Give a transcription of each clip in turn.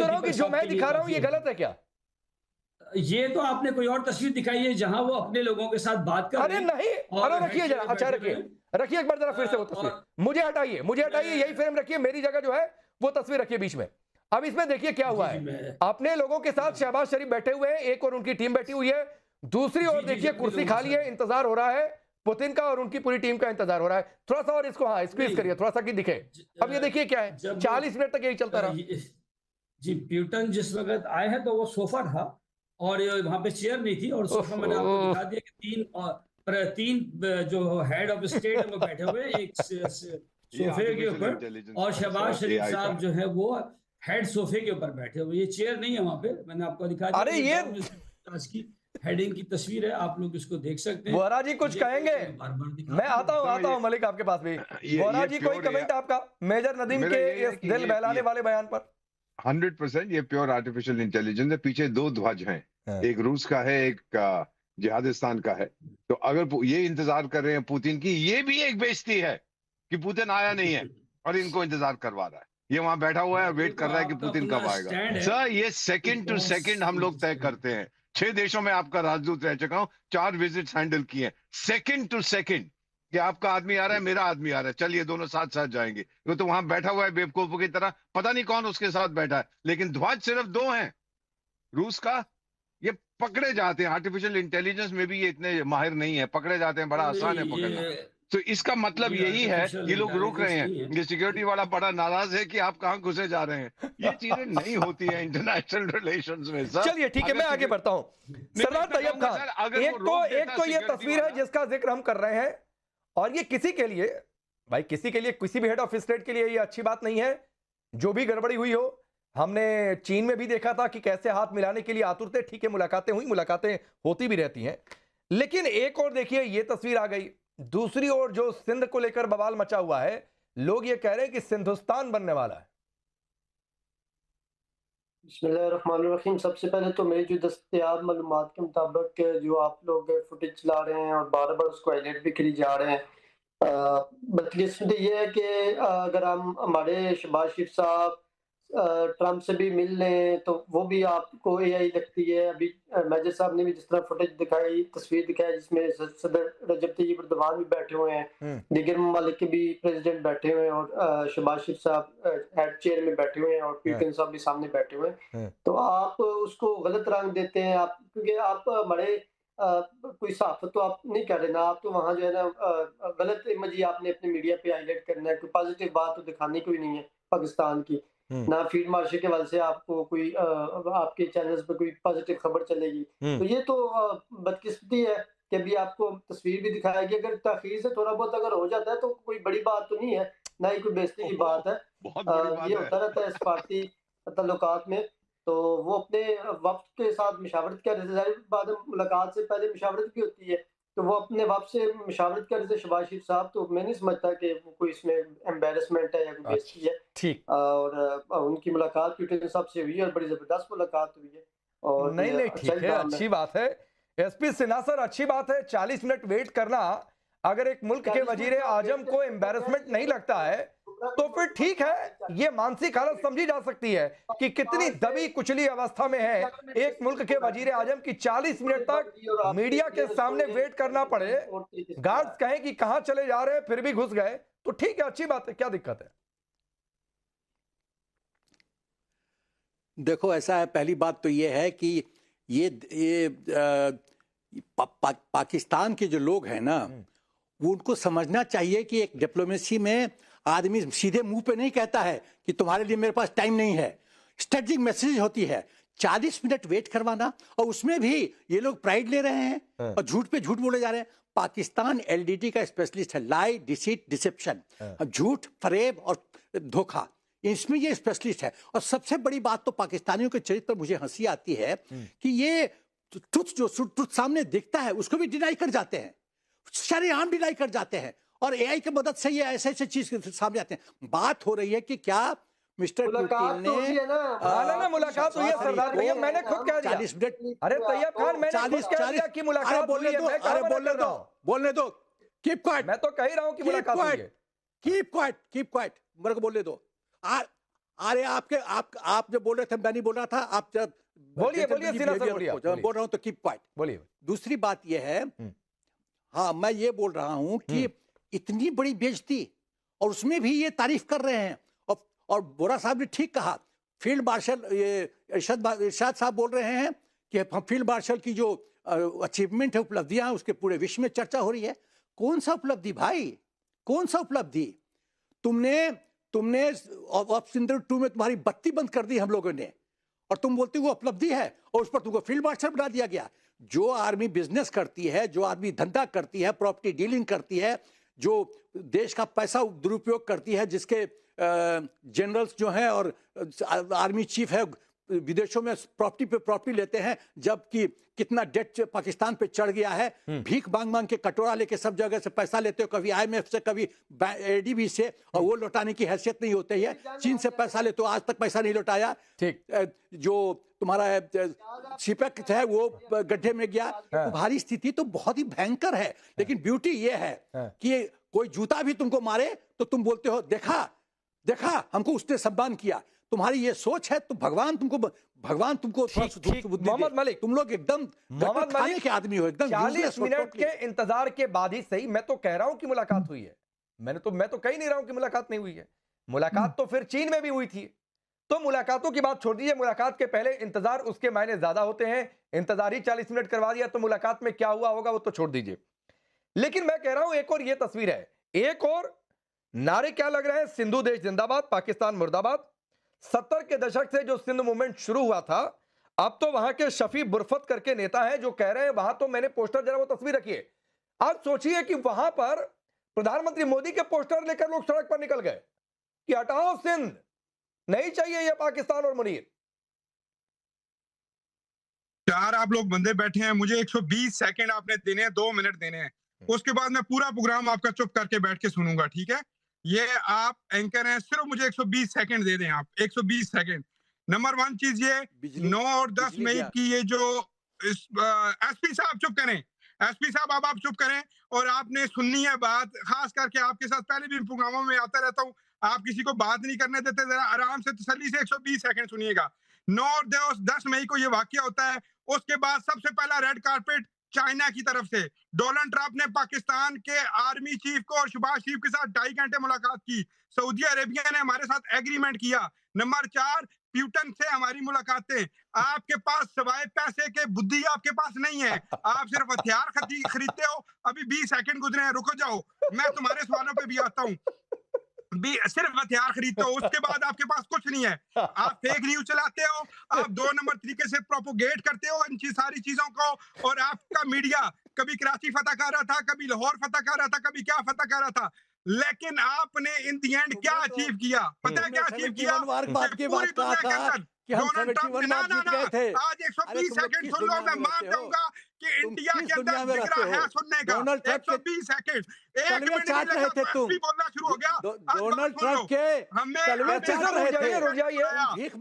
पूछ रहा हूँ कि जो मैं दिखा रहा हूँ ये गलत है क्या? ये तो आपने कोई और तस्वीर दिखाई है जहां वो अपने लोगों के साथ बात कर रहे अरे हैं नहीं, और अरे हेड रखिए जरा, चेयर में अच्छा बैठे हुए रखिए, हैं। रखिए एक बार जरा फिर से वो तस्वीर और मुझे हटाइए, मुझे हटाइए, यही मैं फ्रेम रखिए, मेरी जगह जो है वो तस्वीर रखिए बीच में। अब इसमें देखिए क्या जी, हुआ जी, है, मैं अपने लोगों के साथ शहबाज शरीफ बैठे हुए हैं, एक और उनकी टीम बैठी हुई है, दूसरी जी, ओर जी, जी, देखिए अपने कुर्सी लोगों के खाली है, साथ। इंतजार हो रहा है पुतिन का और उनकी पूरी टीम का इंतजार हो रहा है। थोड़ा सा और इसको हाँ स्क्वीज नहीं, करिए, थोड़ा सा कि दिखे। ज अब ये देखिए क्या है, जब 40 मिनट तक यही चलता रहा। ये जी, प्यूटन जिस वक़्त आए हैं तो वो सोफ़ा था और वहाँ पे चेयर नहीं थी और सोफ़ा मैंने आपको ओहो, दिखा दिया कि 3 जो हेड ऑफ़ स्टेट है वो बैठे हुए हैं एक ये सोफ़े के आर्टिफिशियल ऊपर इंटेलिजेंस और का है शहबाज सर, शरीफ एआई का साहब है। जो है वो हेड सोफ़े के ऊपर बैठे हुए हैं। ये चेयर नहीं है वहाँ पे, मैंने आपको दिखा दिया। अरे ये ये डॉन न्यूज़पेपर आज की हेडिंग की तस्वीर है, आप लोग इसको देख सकते हैं। वोरा जी कुछ ये कहेंगे? मैं बार-बार दिखा मैं दूँ क्या? सर आता हूं मलिक आपके पास भी। वोरा ये जी कोई प्योर कमेंट आपका मेजर नदीम मेरा के यही है इस कि दिल बहलाने ये वाले बयान पर? 100% ये प्योर आर्टिफिशियल इंटेलिजेंस है। पीछे दो ध्वज हैं, हाँ। एक रूस का है, एक जिहादिस्तान का है। तो अगर ये इंतजार कर रहे हैं पुतिन की, ये भी एक बेइज्जती है कि पुतिन आया नहीं है और इनको इंतजार करवा रहा है। ये वहां बैठा हुआ है, हाँ, ये वेट तो कर रहा है कि आपका पुतिन अपना कब आएगा। स्टैंड है सर ये कि सेकंड टू कौन सेकंड हम सी लोग तय तस्वीर। करते हैं। 6 देशों में आपका राजदूत रह चुका हूं, 4 विजिट्स हैंडल किए हैं। सेकंड टू सेकंड कि आपका आदमी आ रहा है, मेरा आदमी आ रहा है, चलिए दोनों साथ साथ जाएंगे। वो तो वहां बैठा हुआ है बेवकूफों की तरह, पता नहीं कौन उसके साथ बैठा है, लेकिन ध्वज सिर्फ 2 हैं रूस का। ये पकड़े जाते हैं, आर्टिफिशियल इंटेलिजेंस में भी ये इतने माहिर नहीं है, पकड़े जाते हैं, बड़ा नहीं आसान है पकड़ना। ये तो इसका मतलब ये यही है, आर्टिफिशियल ये लोग रुक रहे इंटेलिजेंस हैं। नहीं है। ये सिक्योरिटी वाला बड़ा नाराज है कि आप कहां घुसे जा रहे हैं। ये चीजें नहीं होती है इंटरनेशनल रिलेशंस में सर। चलिए ठीक है, अगर मैं आगे सिक्योरिटी बढ़ता हूं। नहीं, मैं सरदार इतना तैयब कहूंगा खान, सर, अगर वो रोक एक देता तो ये सिक्योरिटी तस्वीर है वाला। जिसका जिक्र हम कर रहे हैं, और ये किसी के लिए, भाई किसी के लिए, किसी भी हेड ऑफ स्टेट के लिए ये अच्छी बात नहीं है जो भी गड़बड़ी हुई हो। हमने चीन में भी देखा था कि कैसे हाथ मिलाने के लिए आतुर थे। ठीक है, मुलाकातें हुई, मुलाकातें होती भी रहती हैं, लेकिन एक और देखिए ये तस्वीर आ गई। दूसरी ओर जो सिंध को लेकर बवाल मचा हुआ है, लोग ये कह रहे हैं कि सिंधुस्तान बनने वाला है। बिस्मिल्लाहिर्रहमानिर्रहीम। सबसे पहले तो मेरी जो दस्तयाब मालूमात के मुताबिक जो आप लोग फुटेज चला रहे हैं और बार-बार उसको हाईलाइट भी करी जा रहे हैं, बदकिस्मती ये है कि अगर हम हमारे शहबाज शरीफ साहब ट्रंप से भी मिल लें तो वो भी आपको एआई लगती है। अभी मेजर साहब ने भी जिस तरह फुटेज दिखाई, तस्वीर दिखाई जिसमें सदर रजब तैयब एर्दोगान भी बैठे हुए हैं, दीगर ममालिक के भी प्रेसिडेंट बैठे हुए हैं और शहबाज शरीफ साहब हेड चेयर में बैठे हुए हैं और पुतिन साहब भी सामने बैठे हुए हैं। तो आप उसको गलत रंग देते हैं, आप क्योंकि आप हमारे कोई सहाफ़त तो आप नहीं कर रहे ना, आप तो वहाँ जो है ना गलत इमेज ही आपने अपने मीडिया पे हाईलाइट करना है, कोई पॉजिटिव बात तो दिखानी कोई नहीं है पाकिस्तान की। ना फील्ड मार्शल के हवाले से आपको कोई आपके चैनल्स पे कोई पॉजिटिव खबर चलेगी। तो ये तो बदकिस्मती है कि अभी आपको तस्वीर भी दिखाएगी। अगर ताख़ीर से थोड़ा बहुत अगर हो जाता है तो कोई बड़ी बात तो नहीं है, ना ही कोई बेइज़्ज़ती की बात है। बहुत बड़ी ये बात है। होता रहता है सफ़ारती तल्लुकात में। तो वो अपने वक़्त के साथ मशावरत कर रहे थे, ज़ाहिर बात है मुलाकात से पहले मशावरत भी होती है। तो वो अपने वक़्त से मशावरत कर रहे थे शहबाज शरीफ साहब, तो मैं नहीं समझता कि वो कोई इसमें एम्बैरेसमेंट है या कोई बेइज़्ज़ती है। ठीक, और उनकी मुलाकात पुतिन साहब से हुई है और बड़ी ज़बरदस्त मुलाकात हुई है और नहीं ये नहीं अच्छा ठीक है, इक़दाम है। अच्छी बात है। एसपी सिन्हा सर, अच्छी बात है, 40 मिनट वेट करना अगर एक मुल्क के 40 वजीर मिनट आप वेट आजम को करके तो एम्बैरेसमेंट कह नहीं लगता है तो फिर ठीक है, ये मानसिक हालत समझी जा सकती है कि कितनी दबी कुचली अवस्था में है एक मुल्क के वजीर आजम की 40 मिनट तक मीडिया के सामने वेट करना पड़े, गार्ड्स कहें कि कहां चले जा रहे हैं फिर भी घुस गए, तो ठीक है, अच्छी बात है, क्या दिक्कत है? देखो ऐसा है, पहली बात तो ये है कि ये पाकिस्तान के जो लोग हैं ना, वो उनको समझना चाहिए कि एक डिप्लोमेसी में आदमी सीधे मुंह पे नहीं कहता है कि तुम्हारे लिए मेरे पास टाइम नहीं है। स्ट्रेटजिक मैसेज होती है। 40 मिनट वेट करवाना, और उसमें भी ये लोग प्राइड ले रहे हैं और झूठ पे झूठ बोले जा रहे हैं। पाकिस्तान एलडीटी का स्पेशलिस्ट है, लाई, डिसीट, डिसेप्शन, झूठ, फरेब और धोखा, इसमें ये स्पेशलिस्ट है। और सबसे बड़ी बात तो पाकिस्तानियों के चरित्र पर मुझे हंसी आती है कि ये ट्रुथ सामने दिखता है उसको भी डिनाई कर जाते हैं, शरेआम डिनाई कर जाते हैं, और एआई की मदद से ये ऐसे ऐसे चीज सामने आते हैं। बात हो रही है कि क्या मिस्टर पुतिन ने ना मुलाकात हुई है सरदार भैया, मैंने खुद कह दिया। 40 मिनट, अरे तैयब खान, मैंने खुद कह दिया कि मुलाकात हुई है, मैं कहां मना कर रहा हूं? बोलने दो, कीप क्वाइट, मैं तो कह ही रहा हूं कि मुलाकात हुई है। कीप क्वाइट, मेरे को बोलने दो। अरे आप जो बोल रहे थे मैं नहीं बोल रहा था, आप जब बोलिए सीना सर, बोलिए बोल रहा हूं तो कीप क्वाइट। बोलिए। दूसरी बात यह है, हाँ मैं ये बोल रहा हूं कि इतनी बड़ी बेइज्जती और उसमें भी ये तारीफ कर रहे हैं, और बोरा साहब ने ठीक कहा, फील्ड मार्शल ये इरशाद साहब बोल रहे हैं कि हम फील्ड मार्शल की जो अचीवमेंट है, उपलब्धियां हैं, उसके पूरे विश्व में चर्चा हो रही है। कौन सा उपलब्धि भाई, कौन सा उपलब्धि? तुमने ऑपरेशन 2 में तुम्हारी बत्ती बंद कर दी हम लोगों ने, और तुम बोलते हो वो उपलब्धि है, और उस पर तुमको फील्ड मार्शल बना दिया गया। जो आर्मी बिजनेस करती है, जो आदमी धंधा करती है, प्रॉपर्टी डीलिंग करती है, जो देश का पैसा दुरुपयोग करती है, जिसके जनरल्स जो हैं और आर्मी चीफ है विदेशों में प्रॉपर्टी पे प्रॉपर्टी लेते हैं, जबकि कितना डेट पाकिस्तान पे चढ़ गया है, भीख मांग मांग के कटोरा लेके सब जगह से पैसा लेते हो, कभी IMF से, कभी ADB से, और वो लौटाने की हैसियत नहीं होती है। चीन से पैसा लेते हो, आज तक पैसा नहीं लौटाया। ठीक, जो तुम्हारा सिपेक है वो गड्ढे में गया। तुम्हारी स्थिति तो बहुत ही भयंकर है, लेकिन ब्यूटी ये है कि कोई जूता भी तुमको मारे तो तुम बोलते हो देखा हमको उसने सम्मान किया। तुम्हारी ये सोच है, तो भगवान तुमको मोहम्मद मलिक, तुम लोग एकदम मोहम्मद मलिक के आदमी हो, एकदम 40 मिनट के इंतजार के बाद ही सही, मैं तो कह रहा हूं कि मुलाकात हुई है। मैं तो कह ही नहीं रहा हूं कि मुलाकात नहीं हुई है। मुलाकात तो फिर चीन में भी हुई थी। तो मुलाकातों की बात छोड़ दीजिए, मुलाकात के पहले इंतजार, उसके मायने ज्यादा होते हैं। इंतजार ही 40 मिनट करवा दिया तो मुलाकात में क्या हुआ होगा वो तो छोड़ दीजिए। लेकिन मैं कह रहा हूं एक और ये तस्वीर है, एक और नारे क्या लग रहे हैं, सिंधु देश जिंदाबाद, पाकिस्तान मुर्दाबाद। 70 के दशक से जो सिंध मूवमेंट शुरू हुआ था, अब तो वहां के शफी बुरफत करके नेता हैं जो कह रहे हैं, वहां तो मैंने पोस्टर, जरा वो तस्वीर रखिए, आप सोचिए कि वहां पर प्रधानमंत्री मोदी के पोस्टर लेकर लोग सड़क पर निकल गए कि हटाओ सिंध, नहीं चाहिए ये पाकिस्तान और मुनीर। 4 आप लोग बंदे बैठे हैं, मुझे 120 सेकंड आपने देने हैं, 2 मिनट देने हैं, उसके बाद मैं पूरा प्रोग्राम आपका चुप करके बैठ के सुनूंगा, ठीक है? ये आप एंकर हैं, सिर्फ मुझे 120 सेकंड दे दें आप, 120 सेकंड। नंबर 1 चीज ये, 9 और 10 मई की ये जो एसपी साहब चुप करें, एसपी साहब अब आप चुप करें, और आपने सुननी है बात, खास करके आपके साथ पहले भी प्रोग्रामों में आता रहता हूँ, आप किसी को बात नहीं करने देते, जरा आराम से तसल्ली से 120 सेकंड सुनिएगा। 9 और 10 मई को ये वाकया होता है, उसके बाद सबसे पहला रेड कारपेट चाइना की तरफ से, डोनाल्ड ट्रंप ने पाकिस्तान के आर्मी चीफ को और शहबाज शरीफ के साथ 2.5 घंटे मुलाकात की। सऊदी अरेबिया ने हमारे साथ एग्रीमेंट किया। नंबर 4, प्यूटन से हमारी मुलाकातें। आपके पास सिवाय पैसे के बुद्धि आपके पास नहीं है, आप सिर्फ हथियार खरीदते हो। अभी 20 सेकंड गुजरे हैं, रुको जाओ, मैं तुम्हारे सवालों पे भी आता हूँ। सिर्फ हथियार खरीदते हो, उसके बाद आपके पास कुछ नहीं है। आप फेक न्यूज चलाते हो, आप 2 नंबर तरीके से प्रोपोगेट करते हो इन सारी चीजों को, और आपका मीडिया कभी कराची फतह कर रहा था, कभी लाहौर फतह कर रहा था, कभी क्या फतह कर रहा था, लेकिन आपने इन दी एंड क्या अचीव किया? पता है क्या अचीव किया? पूरी दुनिया के अंदर डोनाल्ड ट्रंप ने आज 120 सेकंड सुन लो, मैं मान जाऊंगा कि इंडिया के अंदर जिगरा है सुनने का। 120 सेकंड, 1 मिनट नहीं लगा, एसपी बोलना शुरू हो गया। डोनाल्ड ट्रंप के रुक जाइए,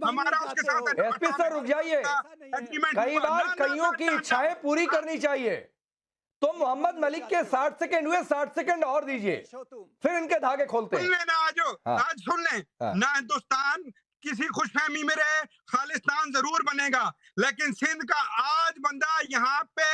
हमारा उसके साथ एसपी सर रुक जाइए, कई बार कईयों की इच्छाएं पूरी करनी चाहिए। तो मोहम्मद मलिक के 60 सेकंड हुए, 60 सेकंड और दीजिए, फिर इनके धागे खोलते हैं। सुन लेना, आज सुन लें ना, हिंदुस्तान किसी खुशफहमी में रहे, खालिस्तान जरूर बनेगा, लेकिन सिंध का आज बंदा यहाँ पे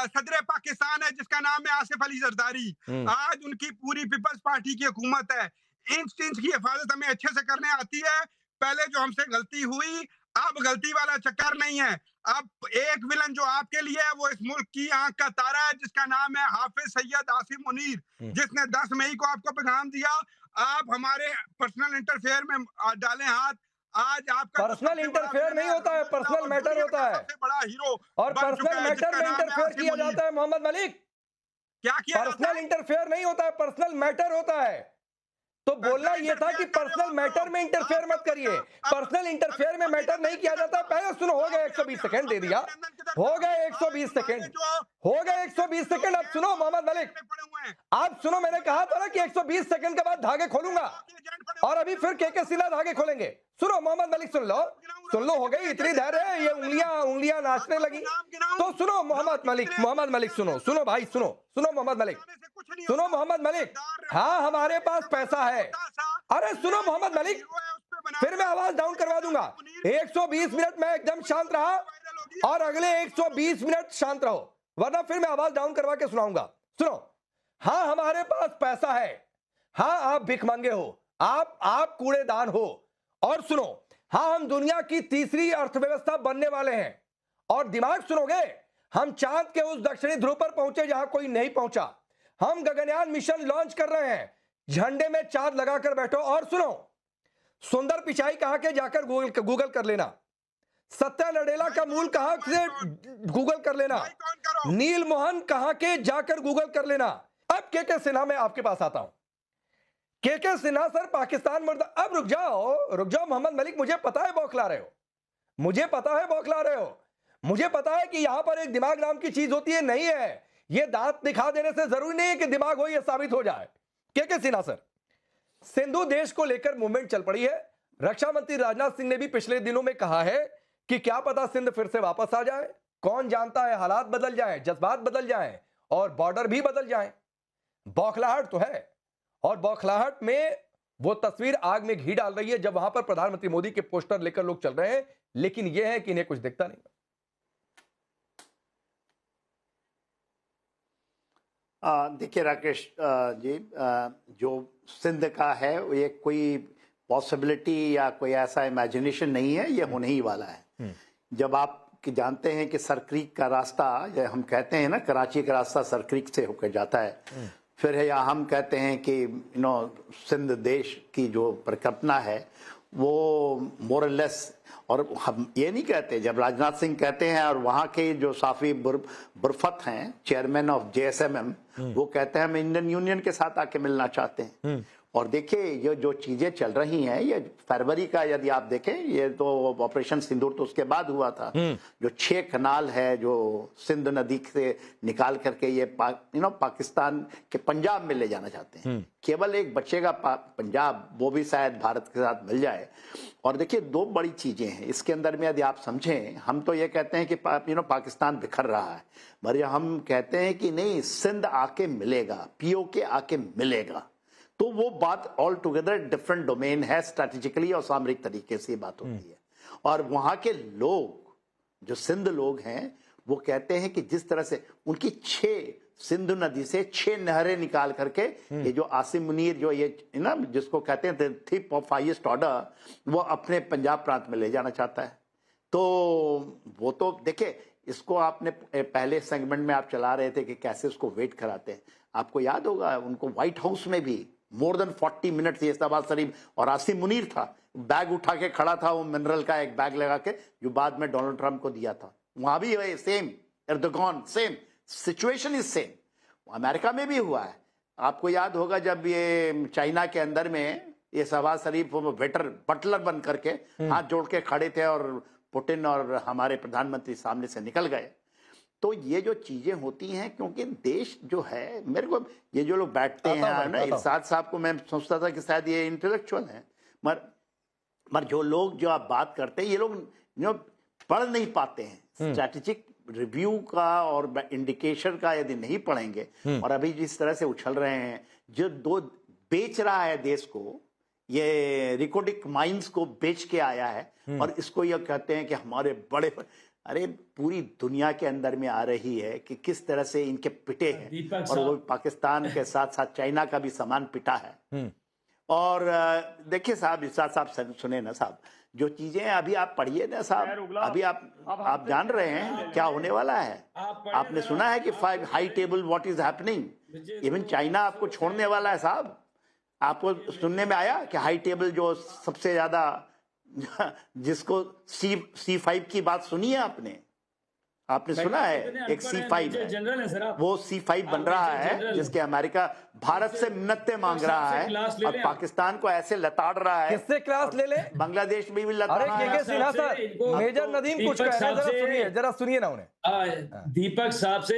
सदर पाकिस्तान है जिसका नाम है आसिफ अली जरदारी। आज उनकी पूरी पीपल्स पार्टी की हुकूमत है। इंच इंच की हिफाजत हमें अच्छे से करने आती है। पहले जो हमसे गलती हुई, अब गलती वाला चक्कर नहीं है। अब एक विलन जो आपके लिए है वो इस मुल्क की आंख का तारा है जिसका नाम है हाफिज सैयद आसिम मुनीर, जिसने 10 मई को आपको पैगाम दिया, आप हमारे पर्सनल इंटरफेयर में डालें हाथ। आज आपका पर्सनल इंटरफेयर नहीं होता है, पर्सनल मैटर होता है, सबसे बड़ा हीरो और पर्सनल मैटर में इंटरफेयर किया जाता है। मोहम्मद मलिक, क्या किया? पर्सनल इंटरफेयर नहीं होता है, पर्सनल मैटर होता है। तो बोलना यह था कि पर्सनल मैटर में इंटरफेयर मत करिए, पर्सनल इंटरफेयर में मैटर नहीं किया जाता। पहले सुनो, हो गए 120 सेकंड दे दिया, हो गए 120 सेकंड, हो गए 120 सेकंड। अब सुनो मोहम्मद मलिक, आप सुनो, मैंने कहा था ना कि 120 सेकंड के बाद धागे खोलूंगा, और अभी फिर के सिन्हा धागे खोलेंगे। सुनो मोहम्मद मलिक, सुन लो, हो गई इतनी देर है, ये उंगलियां नाचने लगी। तो सुनो मोहम्मद मलिक, सुनो भाई, सुनो मोहम्मद मलिक, हाँ हमारे पास पैसा है। अरे सुनो मोहम्मद मलिक, फिर मैं आवाज डाउन करवा दूंगा। 120 मिनट मैं एकदम शांत रहा और अगले 120 मिनट शांत रहो, वरना फिर मैं आवाज डाउन करवा के सुनाऊंगा। सुनो, हाँ हमारे पास पैसा है, हाँ आप भिखमंगे हो, आप कूड़ेदान हो, और सुनो, हाँ हम दुनिया की तीसरी अर्थव्यवस्था बनने वाले हैं। और दिमाग सुनोगे, हम चांद के उस दक्षिणी ध्रुव पर पहुंचे जहां कोई नहीं पहुंचा। हम गगनयान मिशन लॉन्च कर रहे हैं, झंडे में चांद लगाकर बैठो। और सुनो, सुंदर पिचाई कहां के जाकर गूगल कर लेना, सत्या नडेला का मूल कहां से गूगल कर लेना, नील मोहन कहां के जाकर गूगल कर लेना। अब के सिन्हा में आपके पास आता हूं। के सिन्हा सर पाकिस्तान मुर्दा। अब रुक जाओ मोहम्मद मलिक, मुझे पता है बौखला रहे हो, मुझे पता है बौखला रहे हो, मुझे पता है कि यहां पर एक दिमाग नाम की चीज होती है, नहीं है। ये दांत दिखा देने से जरूरी नहीं है कि दिमाग हो, ये साबित हो जाए। के सिन्हा सर, सिंधु देश को लेकर मूवमेंट चल पड़ी है। रक्षा मंत्री राजनाथ सिंह ने भी पिछले दिनों में कहा है कि क्या पता सिंध फिर से वापस आ जाए, कौन जानता है, हालात बदल जाएं, जज्बात बदल जाएं और बॉर्डर भी बदल जाएं। बौखलाहट तो है, और बौखलाहट में वो तस्वीर आग में घी डाल रही है जब वहां पर प्रधानमंत्री मोदी के पोस्टर लेकर लोग चल रहे हैं, लेकिन यह है कि इन्हें कुछ दिखता नहीं। देखिए राकेश जी, जो सिंध का है ये कोई पॉसिबिलिटी या कोई ऐसा इमेजिनेशन नहीं है, ये होने ही वाला है। जब आप जानते हैं कि सरक्रीक का रास्ता, या हम कहते हैं ना कराची का रास्ता सरक्रीक से होकर जाता है, फिर है, या हम कहते हैं कि सिंध देश की जो परिकल्पना है वो मोरलेस, और हम ये नहीं कहते, जब राजनाथ सिंह कहते हैं और वहाँ के जो साफी बुरफत हैं, चेयरमैन ऑफ JSMM, वो कहते हैं हम इंडियन यूनियन के साथ आके मिलना चाहते हैं। और देखिए ये जो चीजें चल रही हैं, ये फरवरी का यदि आप देखें, ये तो ऑपरेशन सिंदूर तो उसके बाद हुआ था। जो 6 कनाल है जो सिंध नदी से निकाल करके ये पाकिस्तान के पंजाब में ले जाना चाहते हैं, केवल एक बचेगा पंजाब, वो भी शायद भारत के साथ मिल जाए। और देखिए 2 बड़ी चीजें हैं इसके अंदर में, यदि आप समझें, हम तो ये कहते हैं कि पाकिस्तान बिखर रहा है, मगर हम कहते हैं कि नहीं, सिंध आके मिलेगा, POK आके मिलेगा, तो वो बात ऑल टुगेदर डिफरेंट डोमेन है, स्ट्रैटेजिकली और सामरिक तरीके से बात होती है। और वहां के लोग, जो सिंध लोग हैं, वो कहते हैं कि जिस तरह से उनकी 6 सिंधु नदी से 6 नहरें निकाल करके, ये जो आसिम मुनीर जो ये ना जिसको कहते हैं थिप ऑफ हाईएस्ट ऑर्डर, वो अपने पंजाब प्रांत में ले जाना चाहता है। तो वो तो देखिए, इसको आपने पहले सेगमेंट में आप चला रहे थे कि कैसे उसको वेट कराते हैं। आपको याद होगा उनको व्हाइट हाउस में भी मोर देन 40 मिनट ये शहबाज शरीफ और आसिम मुनीर था, बैग उठा के खड़ा था, वो मिनरल का एक बैग लगा के, जो बाद में डोनाल्ड ट्रंप को दिया था। वहां भी same, Erdogan same, situation is same. America में भी हुआ है। आपको याद होगा जब ये चाइना के अंदर में ये शहबाज शरीफ बटलर बन करके हाथ जोड़ के खड़े थे और पुतिन और हमारे प्रधानमंत्री सामने से निकल गए। तो ये जो चीजें होती हैं, क्योंकि देश जो है, मेरे को ये जो लोग बैठते हैं ना, इरशाद साहब को मैं सोचता था कि शायद ये इंटेलेक्चुअल हैं, मगर जो लोग जो आप बात करते हैं, ये लोग पढ़ नहीं पाते हैं। स्ट्रैटेजिक रिव्यू का और इंडिकेशन का यदि नहीं पढ़ेंगे, और अभी जिस तरह से उछल रहे हैं, जो बेच रहा है देश को, ये रिकोडिक माइंस को बेच के आया है, और इसको ये कहते हैं कि हमारे बड़े, अरे पूरी दुनिया के अंदर में आ रही है कि किस तरह से इनके पिटे हैं, और वो पाकिस्तान के साथ साथ चाइना का भी सामान पिटा है। और देखिए साहब, इरशाद साहब सुने ना साहब, जो चीजें अभी आप पढ़िए ना साहब, अभी आप जान रहे हैं क्या होने वाला है। आपने सुना है कि 5 high table what is happening, even China आपको छोड़ने वाला है साहब। आपको सुनने में आया कि हाई टेबल जो सबसे ज्यादा, जिसको C5 की बात सुनी है आपने सुना है, एक C5 है, वो C5 बन रहा है, जिसके अमेरिका भारत से मिन्नतें मांग रहा है और पाकिस्तान को ऐसे लताड़ रहा है। किससे क्लास ले ले? बांग्लादेश में भी लताड़ रहा है। सिन्हा सर, मेजर नदीम कुछ कह रहे हैं, जरा सुनिए ना उन्हें। दीपक साहब से